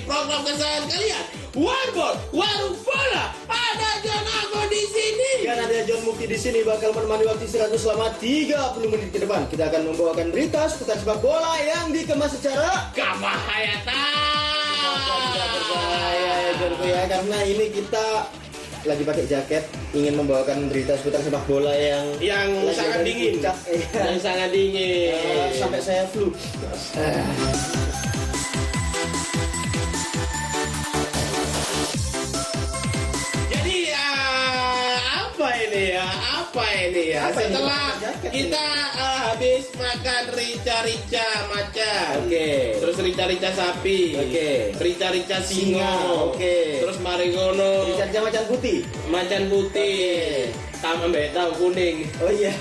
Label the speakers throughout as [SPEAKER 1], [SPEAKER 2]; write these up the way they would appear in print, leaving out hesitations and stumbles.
[SPEAKER 1] program kesayangan kalian, Warboard, Warung Bola. Ada John Ago di sini.
[SPEAKER 2] Dan ada John Mukti di sini bakal menemani waktu istirahat selama 30 menit ke depan. Kita akan membawakan berita seputar sepak bola yang dikemas secara
[SPEAKER 1] kemahayatan.
[SPEAKER 2] Tidak berbahaya ya John ya, karena ini kita lagi pakai jaket ingin membawakan berita seputar sepak bola yang
[SPEAKER 1] sangat dingin.
[SPEAKER 2] Puncak,
[SPEAKER 1] yang sangat dingin.
[SPEAKER 2] Sampai saya flu.
[SPEAKER 1] Jadi apa ini ya? Setelah kita habis makan rica-rica macan, terus rica-rica sapi, rica-rica singo, terus marigono,
[SPEAKER 2] rica-rica macan putih,
[SPEAKER 1] tambah tahu kuning.
[SPEAKER 2] Oh iya.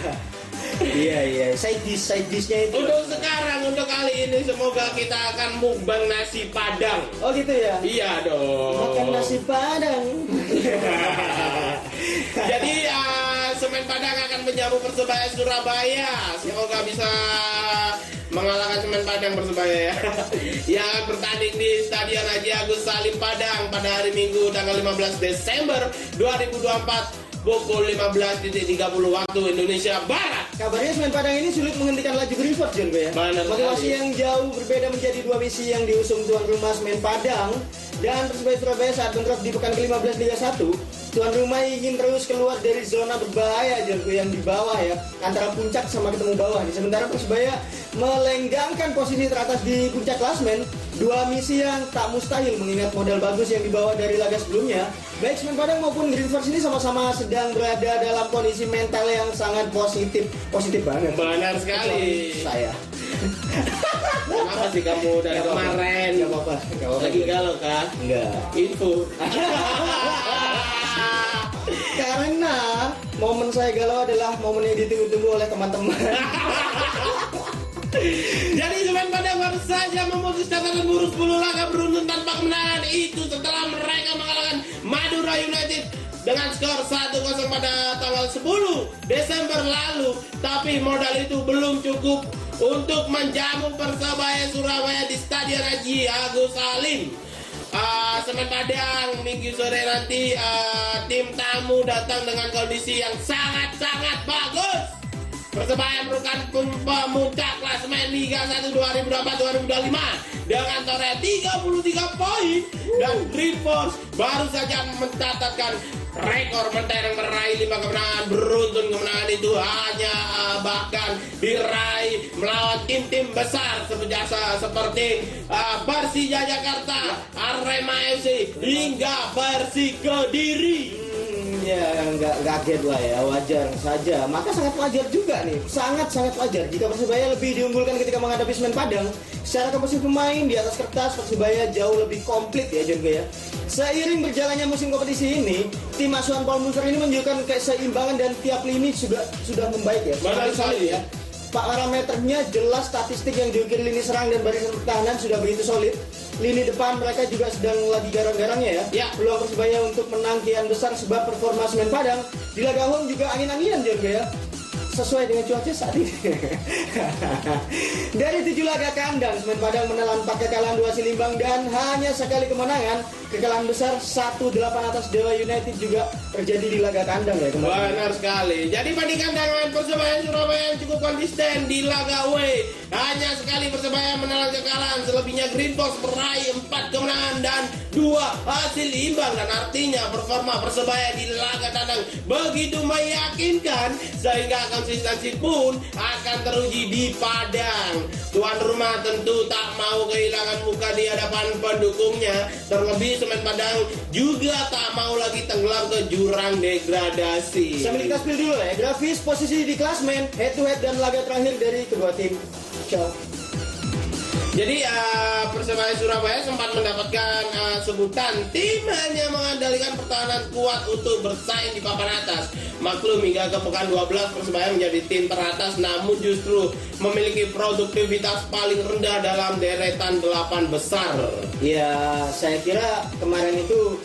[SPEAKER 2] Iya, side dishnya itu.
[SPEAKER 1] Untuk kali ini semoga kita akan mukbang nasi padang.
[SPEAKER 2] Oh gitu ya?
[SPEAKER 1] Iya dong.
[SPEAKER 2] Makan nasi padang.
[SPEAKER 1] Jadi Semen Padang akan menyambut Persebaya Surabaya. Semoga bisa mengalahkan Semen Padang Persebaya ya. Yang akan bertanding di Stadion Haji Agus Salim Padang pada hari Minggu tanggal 15 Desember 2024 pukul 15.30 waktu Indonesia Barat.
[SPEAKER 2] Kabarnya Semen Padang ini sulit menghentikan laju Greenford, John ya. Motivasi yang jauh berbeda menjadi dua misi yang diusung tuan rumah Semen Padang dan Persebaya Surabaya saat bentrok di pekan ke-15 Liga 1. Tuan rumah ingin terus keluar dari zona berbahaya yang di bawah ya, antara puncak sama ketemu bawah. Sementara Persebaya melenggangkan posisi teratas di puncak klasmen. Dua misi yang tak mustahil mengingat modal bagus yang dibawa dari laga sebelumnya. Baik Semen Padang maupun Greenford ini sama-sama sedang berada dalam kondisi mental yang sangat positif banget.
[SPEAKER 1] Benar sekali.
[SPEAKER 2] Saya.
[SPEAKER 1] Kenapa sih kamu dari kemarin?
[SPEAKER 2] Gak apa-apa.
[SPEAKER 1] Lagi galau kah?
[SPEAKER 2] Enggak.
[SPEAKER 1] Info.
[SPEAKER 2] Karena momen saya galau adalah momen yang ditunggu-tunggu oleh teman-teman.
[SPEAKER 1] Jadi Semen Padang baru saja memutus catatan buruk 10 laga beruntun tanpa kemenangan itu setelah mereka mengalahkan Madura United dengan skor 1-0 pada tanggal 10 Desember lalu. Tapi modal itu belum cukup untuk menjamu Persebaya Surabaya di Stadion Haji Agus Salim. Semen Padang minggu sore nanti tim tamu datang dengan kondisi yang sangat-sangat bagus. Persebaya merupakan pemuncak klasemen Liga 1 2024-2025 dengan total 33 poin dan Greenford baru saja mencatatkan rekor mentereng meraih 5 kemenangan beruntun. Kemenangan itu hanya bahkan diraih melawan tim-tim besar seperti Persija Jakarta, Arema FC hingga Persik Kediri.
[SPEAKER 2] Ya nggak kaget lah ya, wajar saja. Maka sangat wajar juga nih, sangat wajar jika Persebaya lebih diunggulkan ketika menghadapi Semen Padang. Secara komposisi pemain di atas kertas Persebaya jauh lebih komplit ya John ya. Seiring berjalannya musim kompetisi ini, tim asuhan Paul Munster ini menunjukkan keseimbangan dan tiap lini sudah membaik ya.
[SPEAKER 1] Benar sekali ya.
[SPEAKER 2] Pak parameternya jelas, statistik yang diukir lini serang dan barisan pertahanan sudah begitu solid. Lini depan mereka juga sedang lagi garang-garangnya ya. Peluang Persebaya untuk menang kian besar sebab performa Semen Padang di laga home juga angin-anginan juga ya. Sesuai dengan cuaca saat ini. Dari 7 laga kandang, Semen Padang menelan 4 kekalahan 2 hasil imbang dan hanya sekali kemenangan. Kekalahan besar 1-8 atas Dewa United juga terjadi di laga kandang ya kemarin.
[SPEAKER 1] Benar sekali. Jadi bandingkan dengan Persebaya Surabaya yang cukup konsisten di laga away, hanya sekali Persebaya menelan kekalahan, selebihnya Greenford meraih 4 kemenangan dan 2 hasil imbang, dan artinya performa Persebaya di laga tandang begitu meyakinkan sehingga konsistensi pun akan teruji di Padang. Tuan rumah tentu tak mau kehilangan muka di hadapan pendukungnya, terlebih Semen Padang juga tak mau lagi tenggelam ke jurang degradasi.
[SPEAKER 2] Sambil kita spill dulu ya, grafis posisi di klasmen, head to head dan laga terakhir dari kedua tim. Ciao.
[SPEAKER 1] Jadi Persebaya Surabaya sempat mendapatkan sebutan tim hanya mengandalkan pertahanan kuat untuk bersaing di papan atas. Maklum hingga ke pekan 12 Persebaya menjadi tim teratas, namun justru memiliki produktivitas paling rendah dalam deretan 8 besar.
[SPEAKER 2] Ya saya kira kemarin itu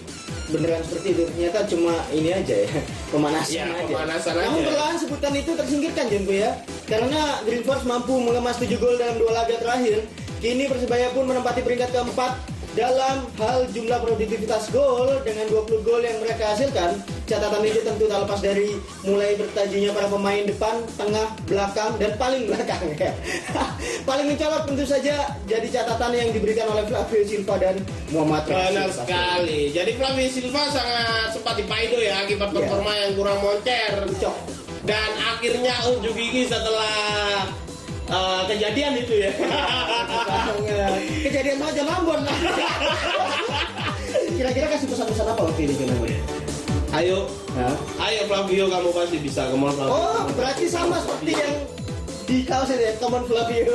[SPEAKER 2] beneran seperti itu, ternyata cuma ini aja ya, pemanasan aja. Namun perlahan sebutan itu tersingkirkan Jonko ya, karena Greenford mampu mengemas 7 gol dalam 2 laga terakhir. Kini Persebaya pun menempati peringkat keempat dalam hal jumlah produktivitas gol dengan 20 gol yang mereka hasilkan. Catatan itu tentu tak lepas dari mulai bertajunya para pemain depan, tengah, belakang, dan paling belakang ya. Paling mencolok tentu saja jadi catatan yang diberikan oleh Flavio Silva dan Muhammad Rashid.
[SPEAKER 1] Benar sekali. Jadi Flavio Silva sangat sempat dipaido ya akibat performa yang kurang moncer. Dan akhirnya unjuk gigi setelah kejadian itu ya.
[SPEAKER 2] Kejadian aja Ambon lah. Kira-kira kasih pesan-pesan apa waktu itu?
[SPEAKER 1] Ayo Flavio, kamu pasti bisa. Come on Flavio.
[SPEAKER 2] Oh, berarti sama seperti yang di kaos ini ya, Come on Flavio.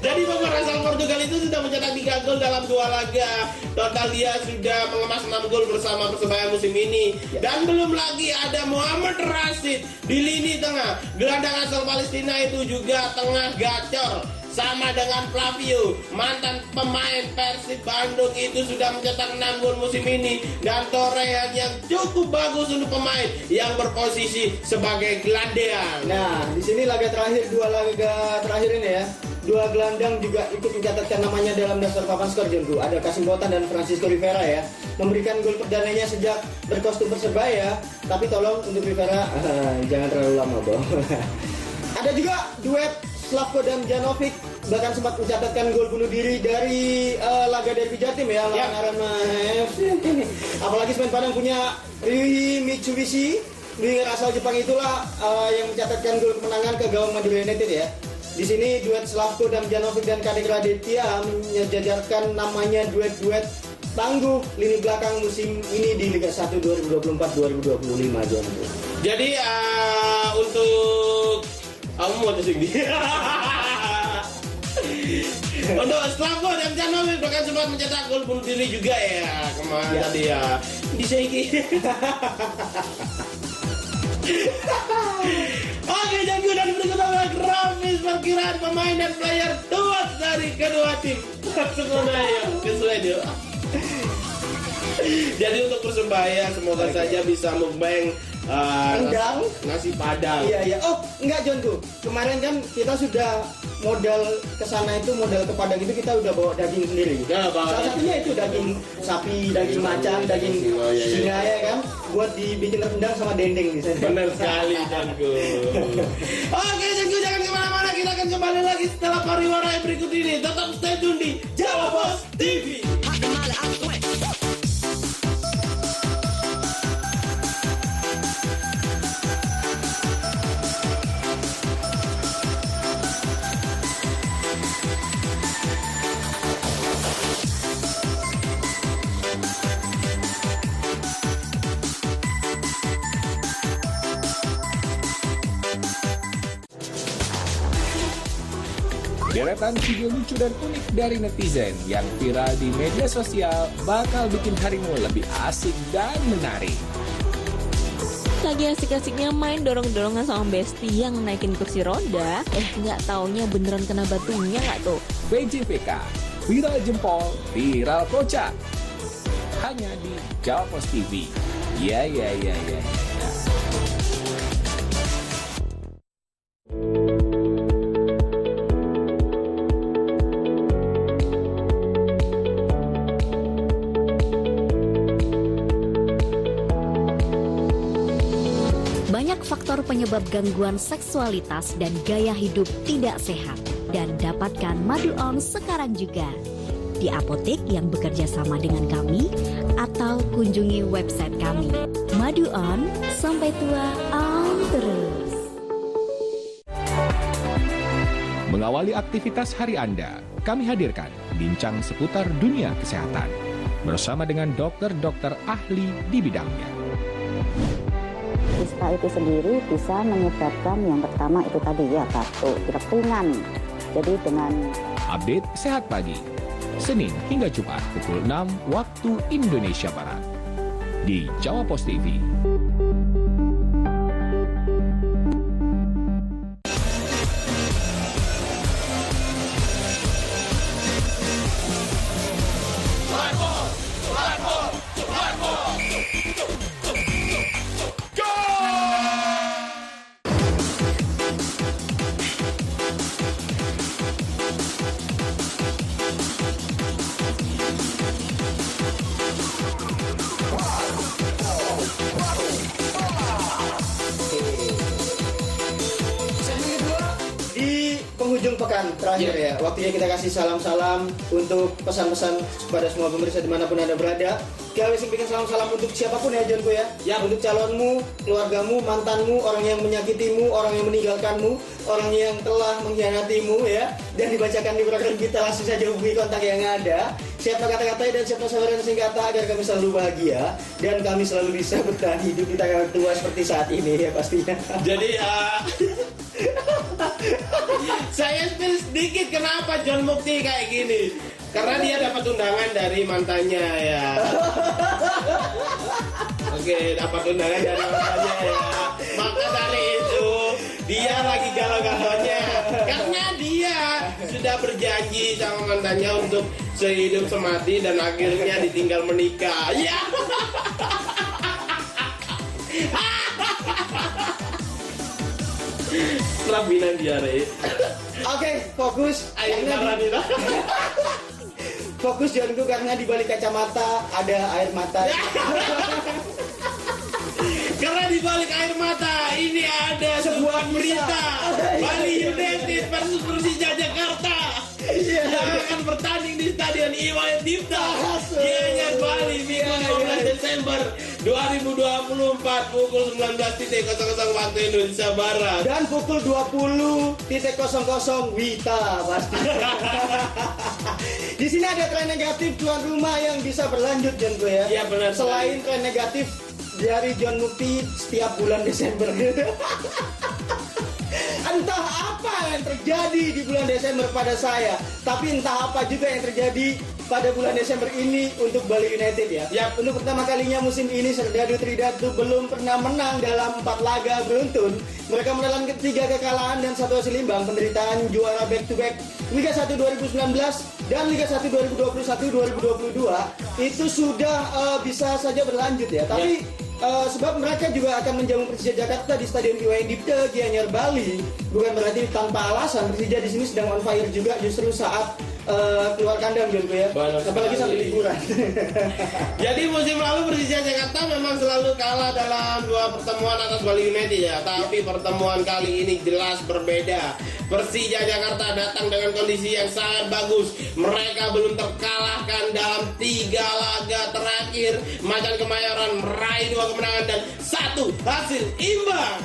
[SPEAKER 1] Jadi pemain asal Portugal itu sudah mencetak 3 gol dalam 2 laga. Total dia sudah mengemas 6 gol bersama Persebaya musim ini. Dan belum lagi ada Muhammad Rashid di lini tengah. Gelandang asal Palestina itu juga tengah gacor. Sama dengan Flavio, mantan pemain Persib Bandung itu sudah mencetak 6 gol musim ini. Dan torehan yang cukup bagus untuk pemain yang berposisi sebagai gelandang.
[SPEAKER 2] Nah, di sini laga terakhir, 2 laga terakhir ini ya, 2 gelandang juga ikut mencatatkan namanya dalam daftar papan skor Jonku. Ada Kasim Botan dan Francisco Rivera ya, memberikan gol perdananya sejak berkostum Persebaya. Tapi tolong untuk Rivera jangan terlalu lama dong. Ada juga duet Slavko dan Janovic, bahkan sempat mencatatkan gol bunuh diri dari laga derby Jatim ya, lawan Arema FC. Apalagi Semen Padang punya Ryuhi Mitsubishi, winger asal Jepang itulah yang mencatatkan gol kemenangan ke gawang Madura United ya. Di sini duet Slavko dan Janovic dan Kadek Raditya menyejajarkan namanya duet-duet tangguh lini belakang musim ini di Liga 1 2024-2025 Jonku.
[SPEAKER 1] Jadi untuk kamu mau di sini. Untuk Slavko dan Janovic bahkan sempat mencetak gol bunuh diri juga ya kemarin tadi ya. Di Seiki. Oke, jadi udah berikut adalah grafis perkiraan pemain dan player tuas dari kedua tim. Sebenarnya kesuai. Jadi untuk Persebaya semoga saja bisa mukbang nasi padang.
[SPEAKER 2] Iya. Oh, enggak Jonku. Kemarin kan kita sudah modal ke sana itu, modal ke Padang itu kita udah bawa daging sendiri. Salah satunya itu daging sapi, daging macan, daging singa ya kan, buat dibikin rendang sama dendeng di sana.
[SPEAKER 1] Benar sekali Jonku. Oke Jonku, jangan kemana-mana, kita akan kembali lagi setelah pariwara yang berikut ini. Tetap stay tune di Jawa Pos TV.
[SPEAKER 3] Deretan video lucu dan unik dari netizen yang viral di media sosial bakal bikin harimu lebih asik dan menarik.
[SPEAKER 4] Lagi asik-asiknya main dorong-dorongan sama Besti yang naikin kursi roda, nggak taunya beneran kena batunya nggak tuh?
[SPEAKER 3] VJPK, viral jempol, viral kocak. Hanya di Jawa Pos TV. Ya.
[SPEAKER 5] Banyak faktor penyebab gangguan seksualitas dan gaya hidup tidak sehat. Dan dapatkan Madu On sekarang juga di apotek yang bekerja sama dengan kami atau kunjungi website kami. Madu On, sampai tua on terus.
[SPEAKER 3] Mengawali aktivitas hari Anda, kami hadirkan bincang seputar dunia kesehatan bersama dengan dokter-dokter ahli di bidangnya.
[SPEAKER 6] Ispa itu sendiri bisa menyebabkan yang pertama itu tadi ya batuk, pilek ringan. Jadi dengan
[SPEAKER 3] Update Sehat Pagi, Senin hingga Jumat pukul 6 waktu Indonesia Barat di Jawa Pos TV.
[SPEAKER 2] kesempatan terakhir ya, waktunya kita kasih salam-salam untuk pesan-pesan kepada semua pemirsa dimanapun Anda berada. Kita wis bikin salam-salam untuk siapapun ya Jonko ya. Untuk calonmu, keluargamu, mantanmu, orang yang menyakitimu, orang yang meninggalkanmu, orang yang telah mengkhianatimu ya. Dan dibacakan di program kita, langsung saja hubungi kontak yang ada. Siapkan kata-kata dan siapkan sabar dan singkata agar kami selalu bahagia dan kami selalu bisa bertahan hidup di tanggal tua seperti saat ini ya pastinya.
[SPEAKER 1] Jadi saya spill sedikit kenapa John Mukti kayak gini. Karena dia dapat undangan dari mantannya ya. Oke, dapat undangan dari mantannya ya. Maka dari itu dia lagi galau-galaunya. Karena dia sudah berjanji sama mantannya untuk sehidup semati dan akhirnya ditinggal menikah. Ya. Labinan diare.
[SPEAKER 2] Oke, fokus.
[SPEAKER 1] Air Maranira.
[SPEAKER 2] Fokus Jonko karena di balik kacamata ada air mata.
[SPEAKER 1] Karena di balik air mata ini ada sebuah berita Bali United versus Persija Jakarta yang akan bertanding di Stadion Iwayan Dipta Gianyar Bali Minggu 15 Desember 2024 pukul 19.00 waktu Indonesia Barat
[SPEAKER 2] dan pukul 20.00 Wita pasti. Di sini ada tren negatif tuan rumah yang bisa berlanjut Jonko ya.
[SPEAKER 1] Iya benar.
[SPEAKER 2] Selain tren negatif dari John Mukti setiap bulan Desember. Entah apa yang terjadi di bulan Desember pada saya, tapi entah apa juga yang terjadi pada bulan Desember ini untuk Bali United ya. Untuk pertama kalinya musim ini Serdadu Tridatu belum pernah menang dalam 4 laga beruntun. Mereka menelan 3 kekalahan dan 1 hasil imbang. Penderitaan juara back to back Liga 1 2019 dan Liga 1 2021-2022 itu sudah bisa saja berlanjut ya. Tapi sebab mereka juga akan menjamu Persija Jakarta di Stadion Iwayan Dipta Gianyar Bali. Bukan berarti tanpa alasan, Persija di sini sedang on fire juga justru saat keluar kandang Jonko ya. Apalagi sampai liburan.
[SPEAKER 1] Jadi musim lalu Persija Jakarta memang selalu kalah dalam 2 pertemuan atas Bali United ya. Tapi pertemuan kali ini jelas berbeda. Persija Jakarta datang dengan kondisi yang sangat bagus. Mereka belum terkalahkan dalam 3 laga terakhir. Macan Kemayoran meraih 2 kemenangan dan 1 hasil imbang.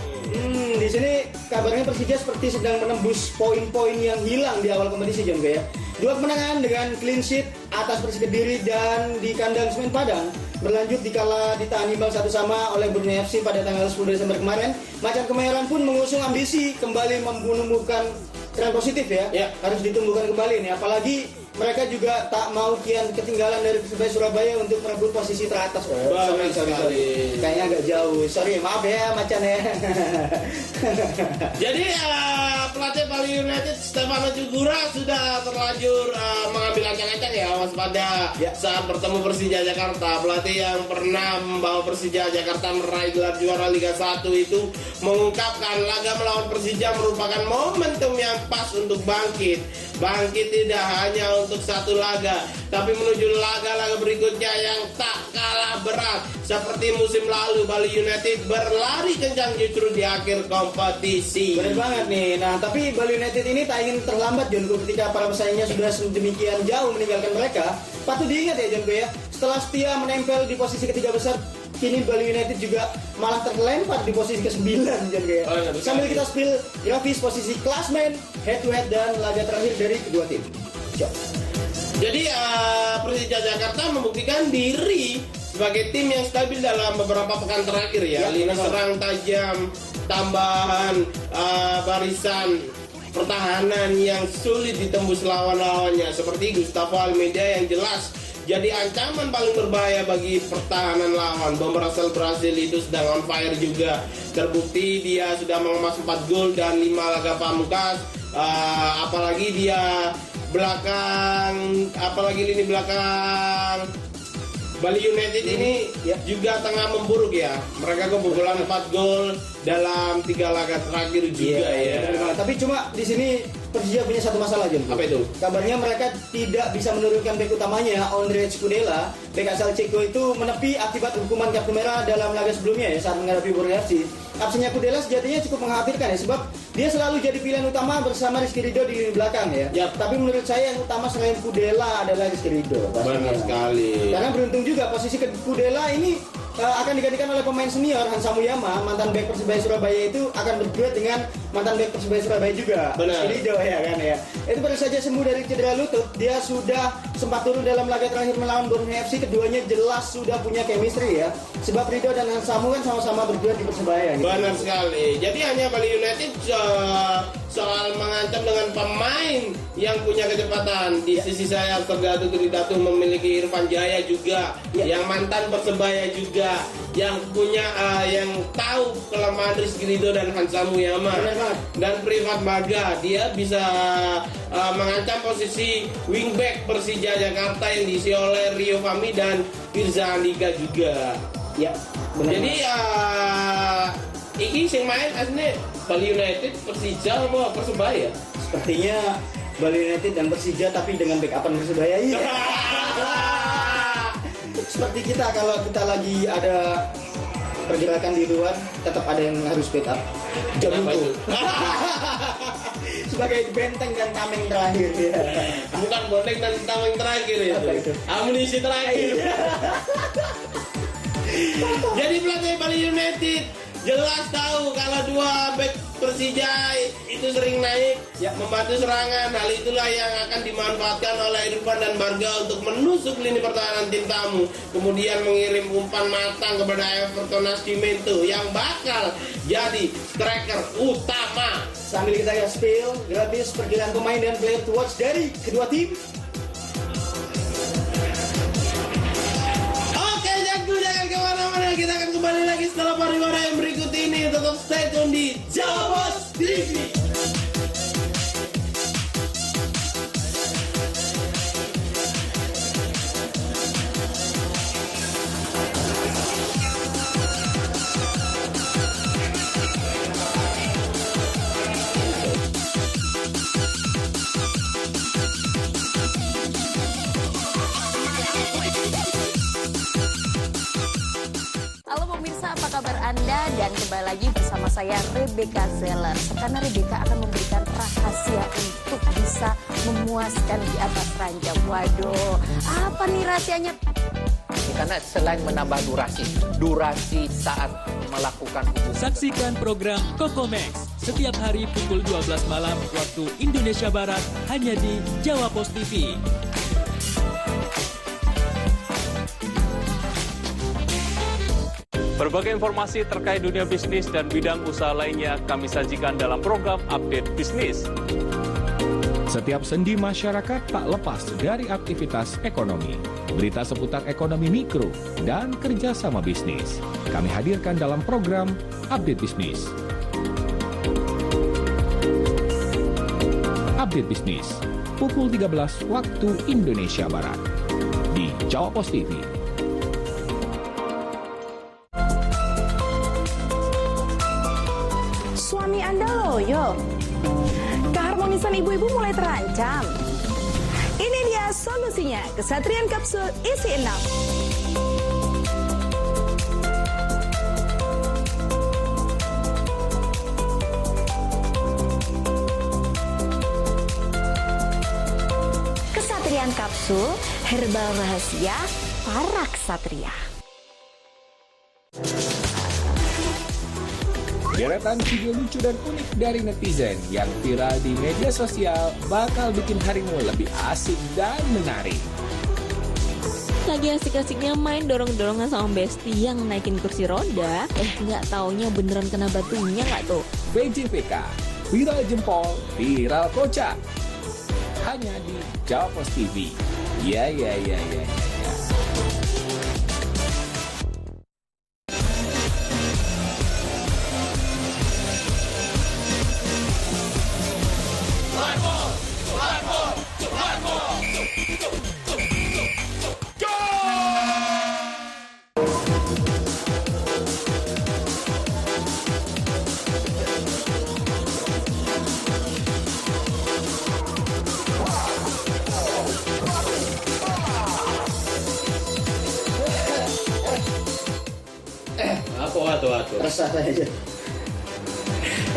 [SPEAKER 2] Di sini kabarnya Persija seperti sedang menembus poin-poin yang hilang di awal kompetisi Jonko ya. 2 kemenangan dengan clean sheet atas Persik Kediri dan di kandang Semen Padang. Berlanjut dikala ditahan imbang 1-1 oleh Borneo FC pada tanggal 10 Desember kemarin. Macan Kemayoran pun mengusung ambisi kembali menumbuhkan tren positif ya. Harus ditumbuhkan kembali nih. Apalagi mereka juga tak mau kian ketinggalan dari Persebaya Surabaya untuk merebut posisi teratas. Sorry. Kayaknya agak jauh. Sorry, maaf ya Macan ya.
[SPEAKER 1] Jadi pelatih Bali United Stefano Cugura sudah terlanjur mengambil ancang-ancang ya waspada saat bertemu Persija Jakarta. Pelatih yang pernah membawa Persija Jakarta meraih gelar juara Liga 1 itu mengungkapkan laga melawan Persija merupakan momentum yang pas untuk bangkit tidak hanya untuk 1 laga, tapi menuju laga-laga berikutnya yang tak kalah berat. Seperti musim lalu Bali United berlari kencang justru di akhir kompetisi.
[SPEAKER 2] Benar banget nih. Nah, tapi Bali United ini tak ingin terlambat Jonko ketika para pesaingnya sudah sedemikian jauh meninggalkan mereka. Patut diingat ya Jonko ya, setelah setia menempel di posisi ketiga besar, kini Bali United juga malah terlempar di posisi ke-9 Jonko ya. Sambil kita spill grafis posisi klasmen, head to head dan laga terakhir dari kedua tim.
[SPEAKER 1] Jadi Persija Jakarta membuktikan diri sebagai tim yang stabil dalam beberapa pekan terakhir ya. Lini serang tajam, tambahan barisan pertahanan yang sulit ditembus lawan-lawannya seperti Gustavo Almeida yang jelas jadi ancaman paling berbahaya bagi pertahanan lawan. Bomber asal Brasil itu sedang on fire juga. Terbukti dia sudah mengemas 4 gol dan 5 laga pamungkas. Apalagi lini belakang Bali United ini juga tengah memburuk ya. Mereka kebobolan 4 gol dalam 3 laga terakhir juga ya.
[SPEAKER 2] Tapi cuma di sini Persija punya satu masalah, John.
[SPEAKER 1] Apa itu?
[SPEAKER 2] Kabarnya mereka tidak bisa menurunkan bek utamanya, Ondrej Kudela. Bek asal Ceko itu menepi akibat hukuman kartu merah dalam laga sebelumnya ya, saat menghadapi Borneo FC. Absennya Kudela sejatinya cukup mengkhawatirkan ya, sebab dia selalu jadi pilihan utama bersama Rizky Ridho di lini belakang ya.
[SPEAKER 1] Yap.
[SPEAKER 2] Tapi menurut saya yang utama selain Kudela adalah Rizky Ridho.
[SPEAKER 1] Benar sekali.
[SPEAKER 2] Karena beruntung juga posisi Kudela ini akan digantikan oleh pemain senior Hansa Muyama, mantan bek Persebaya Surabaya itu akan berduet dengan mantan bek Persebaya Surabaya juga.
[SPEAKER 1] Benar.
[SPEAKER 2] Ridho ya kan ya. Itu baru saja sembuh dari cedera lutut. Dia sudah sempat turun dalam laga terakhir melawan Borneo FC. Keduanya jelas sudah punya chemistry ya. Sebab Ridho dan Hansa Mu kan sama-sama berduet di Persebaya. Gitu.
[SPEAKER 1] Benar sekali. Jadi hanya Bali United soal mengancam dengan pemain yang punya kecepatan. Di sisi saya Tergatu Tridatu memiliki Irfan Jaya juga, yang mantan Persebaya juga, yang punya yang tahu kelemahan Rizky Ridho dan Hansa Muyama, dan Privat Baga. Dia bisa mengancam posisi wingback Persija Jakarta yang diisi oleh Rio Fahmi dan Firza Andika juga.
[SPEAKER 2] Ya, benar.
[SPEAKER 1] Jadi iki sing main aslinya Bali United, Persija atau Persebaya?
[SPEAKER 2] Sepertinya Bali United dan Persija tapi dengan backupan Persebaya iya. Seperti kita kalau kita lagi ada pergerakan di luar tetap ada yang harus backup.
[SPEAKER 1] Kenapa itu?
[SPEAKER 2] Sebagai benteng dan tameng terakhir ya.
[SPEAKER 1] Bukan bonek dan tameng terakhir itu.
[SPEAKER 2] Apa itu?
[SPEAKER 1] Amunisi terakhir. Jadi pelatih Bali United jelas tahu kalau dua back Persija itu sering naik membantu serangan. Hal itulah yang akan dimanfaatkan oleh Irfan dan Barga untuk menusuk lini pertahanan tim tamu, kemudian mengirim umpan matang kepada Everton Nascimento yang bakal jadi striker utama.
[SPEAKER 2] Sambil kita ya spill gratis pergerakan pemain dan player to watch dari kedua tim.
[SPEAKER 1] Jangan kemana-mana, kita akan kembali lagi setelah pariwara yang berikut ini. Tetap stay tune di Jawa Pos TV.
[SPEAKER 4] Halo pemirsa, apa kabar Anda? Dan kembali lagi bersama saya Rebecca Zeller. Karena Rebecca akan memberikan rahasia untuk bisa memuaskan di atas ranjang. Waduh, apa nih rahasianya?
[SPEAKER 7] Karena selain menambah durasi saat melakukan hubungan.
[SPEAKER 8] Saksikan program Kokomex setiap hari pukul 12 malam waktu Indonesia Barat hanya di Jawa Pos TV. Berbagai informasi terkait dunia bisnis dan bidang usaha lainnya kami sajikan dalam program Update Bisnis.
[SPEAKER 3] Setiap sendi masyarakat tak lepas dari aktivitas ekonomi. Berita seputar ekonomi mikro dan kerjasama bisnis. Kami hadirkan dalam program Update Bisnis. Update Bisnis, pukul 13 waktu Indonesia Barat. Di Jawa Pos TV.
[SPEAKER 9] Suami Anda loyo. Keharmonisan ibu-ibu mulai terancam. Ini dia solusinya, Kesatrian Kapsul isi 6. Kesatrian Kapsul, herbal rahasia para ksatria.
[SPEAKER 3] Deretan video lucu dan unik dari netizen yang viral di media sosial bakal bikin harimu lebih asik dan menarik.
[SPEAKER 4] Lagi asik-asiknya main dorong-dorongan sama Besti yang naikin kursi roda, nggak taunya beneran kena batunya nggak tuh?
[SPEAKER 3] VJPK, viral jempol, viral kocak. Hanya di Jawa Pos TV. Ya.
[SPEAKER 1] Waduh.
[SPEAKER 2] Resah saya aja.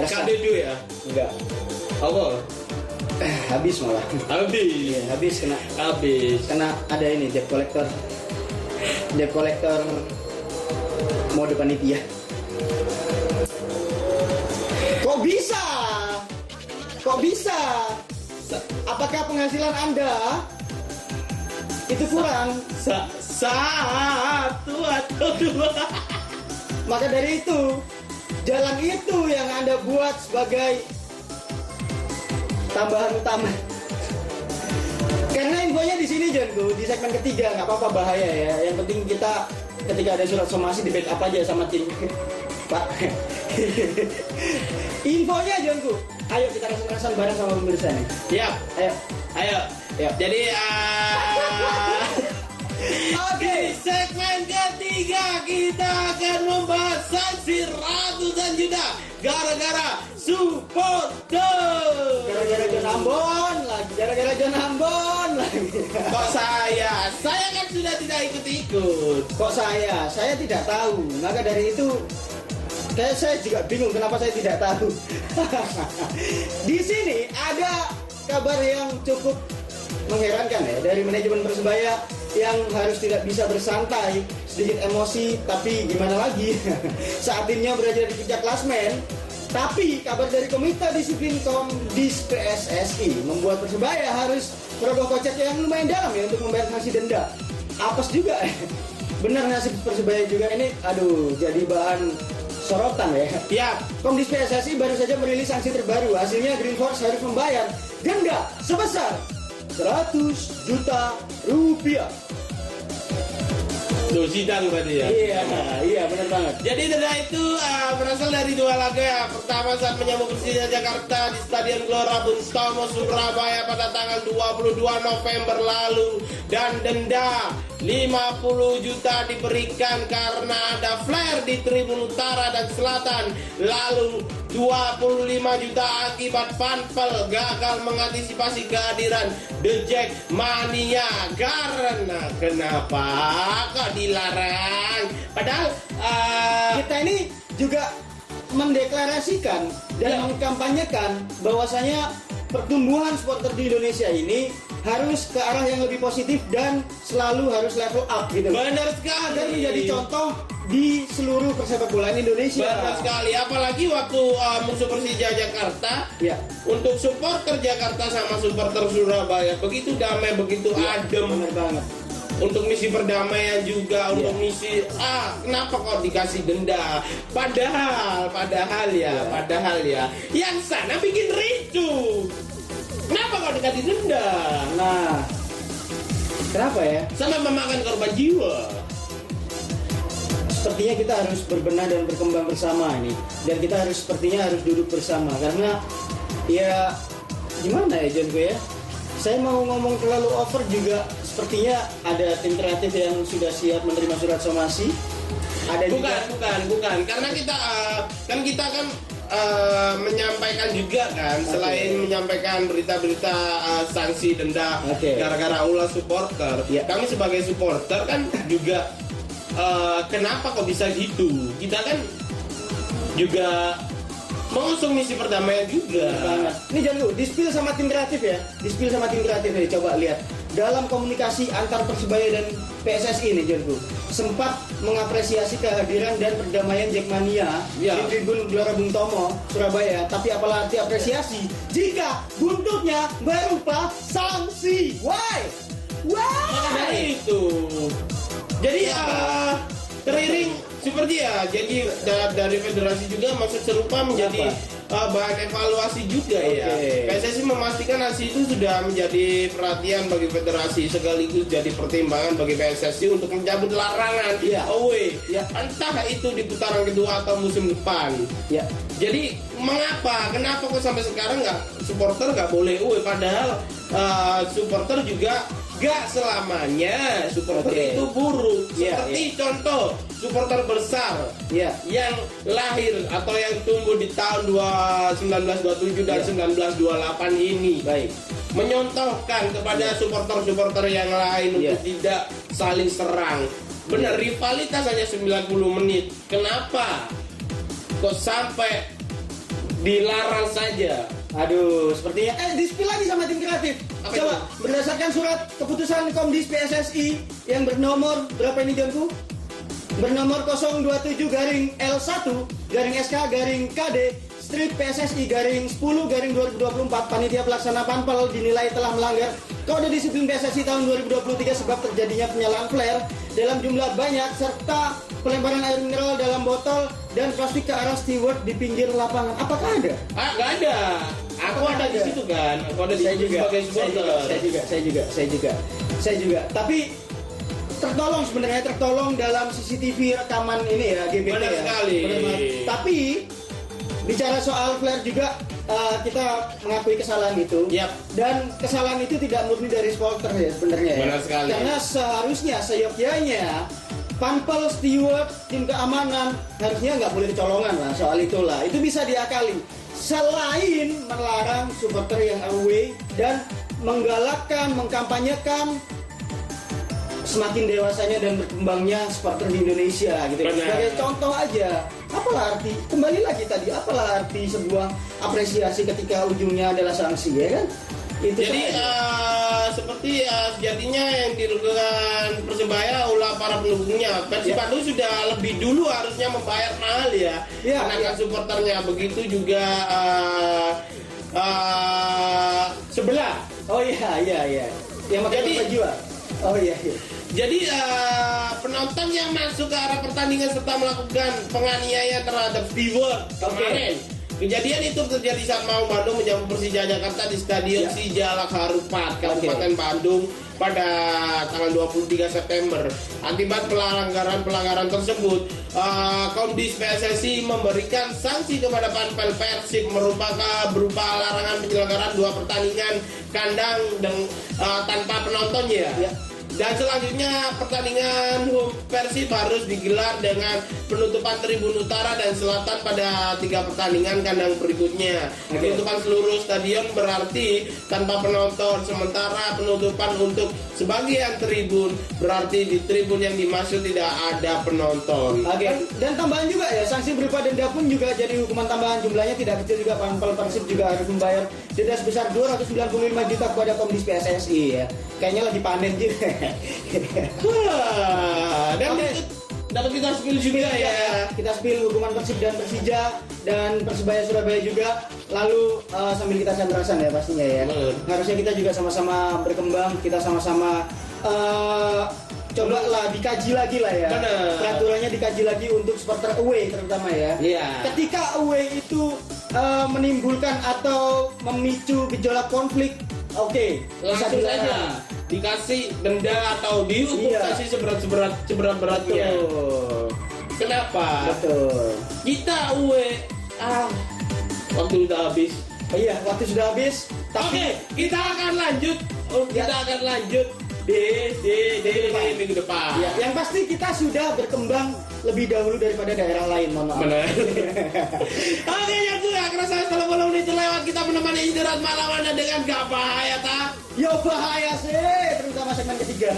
[SPEAKER 2] Resah.
[SPEAKER 1] Kadedu ya?
[SPEAKER 2] Enggak.
[SPEAKER 1] Apa?
[SPEAKER 2] Habis malah.
[SPEAKER 1] Habis.
[SPEAKER 2] Iya, habis kena ada ini debt collector mode panitia. Kok bisa? Apakah penghasilan Anda itu kurang?
[SPEAKER 1] Satu atau dua.
[SPEAKER 2] Maka dari itu, jalan itu yang Anda buat sebagai tambahan utama. Karena infonya di sini Jonku, di segmen ketiga, nggak apa-apa bahaya ya. Yang penting kita ketika ada surat somasi di backup aja sama tim Pak. Infonya Jonku, ayo kita rasakan bareng sama pemirsa nih.
[SPEAKER 1] Siap. Ayo. Jadi
[SPEAKER 2] Oke.
[SPEAKER 1] di segmen ketiga kita akan membahas sanksi ratusan juta gara-gara supporter.
[SPEAKER 2] Gara-gara John Ambon lagi.
[SPEAKER 1] Kok saya kan sudah tidak ikut-ikut.
[SPEAKER 2] Kok saya tidak tahu. Maka dari itu saya juga bingung kenapa saya tidak tahu. Di sini ada kabar yang cukup mengherankan ya dari manajemen Persebaya yang harus tidak bisa bersantai, sedikit emosi, tapi gimana lagi? Saat timnya berada di puncak klasmen. Tapi kabar dari Komite Disiplin Komdis PSSI membuat Persebaya harus merogoh kocek yang lumayan dalam ya untuk membayar sanksi denda. Apes juga ya. Benar nasib Persebaya juga ini, aduh, jadi bahan sorotan ya.
[SPEAKER 1] Ya,
[SPEAKER 2] Komdis PSSI baru saja merilis sanksi terbaru. Hasilnya Green Force harus membayar denda sebesar 100 juta rupiah.
[SPEAKER 1] tuh sidang tadi ya.
[SPEAKER 2] Iya benar banget.
[SPEAKER 1] Jadi denda itu berasal dari dua laga. Pertama saat menyambut Persija Jakarta di Stadion Gelora Bung Tomo Surabaya pada tanggal 22 November lalu, dan denda 50 juta diberikan karena ada flare di Tribun Utara dan Selatan. Lalu 25 juta akibat Panpel gagal mengantisipasi kehadiran The Jack Mania. Karena kenapa kok dilarang? Padahal
[SPEAKER 2] Kita ini juga mendeklarasikan dan mengkampanyekan bahwasanya pertumbuhan supporter di Indonesia ini harus ke arah yang lebih positif dan selalu harus level up gitu.
[SPEAKER 1] benar sekali.
[SPEAKER 2] Dan menjadi contoh di seluruh persepak bolaan Indonesia.
[SPEAKER 1] Benar sekali, apalagi waktu musuh Persija Jakarta,
[SPEAKER 2] Ya.
[SPEAKER 1] untuk supporter Jakarta sama supporter Surabaya begitu damai, begitu adem.
[SPEAKER 2] Benar banget.
[SPEAKER 1] Untuk misi perdamaian juga, untuk misi kenapa kok dikasih denda? Padahal ya, yang sana bikin ricu. Kenapa kok dikasih denda?
[SPEAKER 2] Nah, kenapa ya?
[SPEAKER 1] Sama memakan korban jiwa.
[SPEAKER 2] Sepertinya kita harus berbenah dan berkembang bersama ini, dan kita sepertinya harus duduk bersama karena ya gimana ya John ya, saya mau ngomong terlalu over juga. Sepertinya ada tim kreatif yang sudah siap menerima surat somasi. Ada
[SPEAKER 1] bukan karena kita kan menyampaikan juga kan, selain menyampaikan berita-berita sanksi denda gara-gara ulah supporter, kami sebagai supporter kan juga kenapa kok bisa gitu? Kita kan juga mengusung misi perdamaian juga.
[SPEAKER 2] Ini jangan lu, di-spill sama tim kreatif ya. Di-spill sama tim kreatif ya, coba lihat. Dalam komunikasi antar Persebaya dan PSSI ini Jonku sempat mengapresiasi kehadiran dan perdamaian Jackmania di Tribun Gelora Bung Tomo Surabaya, tapi apalah arti apresiasi jika buntutnya berupa sanksi. Why?
[SPEAKER 1] Maka dari itu, jadi teriring seperti ya, jadi dari federasi juga maksud serupa menjadi bahan evaluasi juga ya. PSSI memastikan hasil itu sudah menjadi perhatian bagi federasi sekaligus jadi pertimbangan bagi PSSI untuk mencabut larangan away, entah itu di putaran kedua atau musim depan. Jadi kenapa kok sampai sekarang supporter nggak boleh away, padahal supporter juga gak selamanya supporter itu buruk. Seperti contoh supporter besar yang lahir atau yang tumbuh di tahun 1927 dan 1928 ini menyontohkan kepada supporter-supporter yang lain untuk tidak saling serang. Benar, rivalitas hanya 90 menit. Kenapa kok sampai dilarang saja?
[SPEAKER 2] Aduh, sepertinya di-spill lagi sama tim kreatif.
[SPEAKER 1] Apa
[SPEAKER 2] Coba,
[SPEAKER 1] itu?
[SPEAKER 2] berdasarkan surat keputusan Komdis PSSI yang bernomor berapa ini Jonku? Bernomor 027-L1-SK-KD Strip PSSI /10-2024, panitia pelaksana panpel dinilai telah melanggar kode disiplin PSSI tahun 2023 sebab terjadinya penyalaan flare dalam jumlah banyak serta pelemparan air mineral dalam botol dan plastik ke arah steward di pinggir lapangan. Apakah ada?
[SPEAKER 1] Nggak ada. Aku ada di situ kan. Aku ada di situ sebagai supporter.
[SPEAKER 2] Saya juga. Tapi tertolong dalam CCTV rekaman ini ya, GBT
[SPEAKER 1] Benar
[SPEAKER 2] ya.
[SPEAKER 1] sekali.
[SPEAKER 2] Benar banget. Tapi bicara soal flare juga kita mengakui kesalahan itu.
[SPEAKER 1] Yap.
[SPEAKER 2] Dan kesalahan itu tidak murni dari supporter ya sebenarnya ya.
[SPEAKER 1] Benar sekali.
[SPEAKER 2] Karena seharusnya seyogyanya panpel, steward, tim keamanan harusnya nggak boleh kecolongan lah soal itulah. Itu bisa diakali. Selain melarang supporter yang away dan menggalakkan, mengkampanyekan semakin dewasanya dan berkembangnya supporter di Indonesia gitu.
[SPEAKER 1] Benar.
[SPEAKER 2] Sebagai contoh aja, apalah arti, kembali lagi tadi, apalah arti sebuah apresiasi ketika ujungnya adalah sanksi, ya kan? Itu
[SPEAKER 1] Jadi seperti sejatinya yang dirugikan Persebaya ulah para pendukungnya. Persib Bandung sudah lebih dulu harusnya membayar mahal ya, karena supporternya. Begitu juga sebelah.
[SPEAKER 2] Oh iya. Yang pakai
[SPEAKER 1] Jadi-
[SPEAKER 2] jiwa. Oh iya.
[SPEAKER 1] Jadi penonton yang masuk ke arah pertandingan serta melakukan penganiayaan terhadap steward kemarin. Kejadian itu terjadi saat Maung Bandung menyambut Persija Jakarta di Stadion Sijalak Harupat, Kabupaten Bandung pada tanggal 23 September. Akibat pelanggaran tersebut, Komdis PSSI memberikan sanksi kepada Panpel Persib berupa larangan penyelenggaraan 2 pertandingan kandang tanpa penonton ya. Dan selanjutnya pertandingan Persib harus digelar dengan penutupan tribun utara dan selatan pada 3 pertandingan kandang berikutnya. Penutupan seluruh stadion berarti tanpa penonton, sementara penutupan untuk sebagian tribun berarti di tribun yang dimaksud tidak ada penonton.
[SPEAKER 2] Dan tambahan juga ya, sanksi berupa denda pun juga jadi hukuman tambahan, jumlahnya tidak kecil juga. Panpel Persib juga harus membayar denda sebesar 295 juta kepada Komdis PSSI ya. Kayaknya lagi panen juga.
[SPEAKER 1] Dan dapat kita spill juga ya.
[SPEAKER 2] Kita spill hukuman Persib dan Persija dan Persebaya Surabaya juga. Lalu sambil kita sandrasan ya pastinya ya. Harusnya kita juga sama-sama berkembang, kita sama-sama cobalah dikaji lagi lah ya. Peraturannya dikaji lagi untuk supporter away terutama ya. Ketika away itu menimbulkan atau memicu gejolak konflik,
[SPEAKER 1] langsung saja dikasih denda atau dihukum kasih seberat-beratnya. Kenapa?
[SPEAKER 2] Betul.
[SPEAKER 1] Kita waktu udah habis.
[SPEAKER 2] Waktu sudah habis.
[SPEAKER 1] Oke, kita akan lanjut. Kita akan lanjut di minggu depan.
[SPEAKER 2] Yang pasti kita sudah berkembang lebih dahulu daripada daerah lain, mohon maaf.
[SPEAKER 1] Benar. Oke, yang gue kerasa setelah malam ini lewat kita menemani istirahat malam Anda dengan gak bahaya tak?
[SPEAKER 2] Yo bahaya sih, terutama segmen ketiga.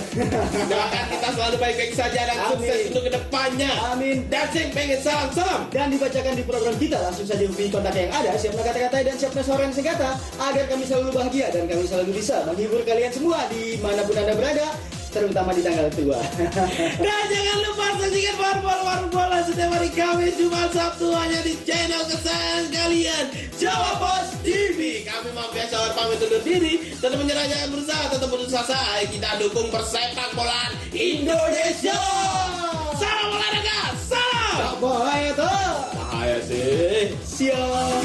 [SPEAKER 1] Doakan kita selalu baik-baik saja dan sukses untuk kedepannya.
[SPEAKER 2] Amin.
[SPEAKER 1] Dan sing pengen salam.
[SPEAKER 2] Dan dibacakan di program kita, langsung saja hubungi kontak yang ada, siapkan kata-kata dan siapkan suara yang singkata agar kami selalu bahagia dan kami selalu bisa menghibur kalian semua dimanapun Anda berada, terutama di tanggal tua.
[SPEAKER 1] Dan jangan lupa saksikan Warung Bola setiap hari Kamis, Jumat, Sabtu hanya di channel kesayangan kalian, Jawa Pos TV. Kami biasa pamit undur diri. Tetap menyerah, jangan berusaha, tetap putus asa. Ayo kita dukung persepak bolaan Indonesia. Salam olahraga, salam.
[SPEAKER 2] Tak bahaya tuh.
[SPEAKER 1] Bahaya sih.
[SPEAKER 2] Siap.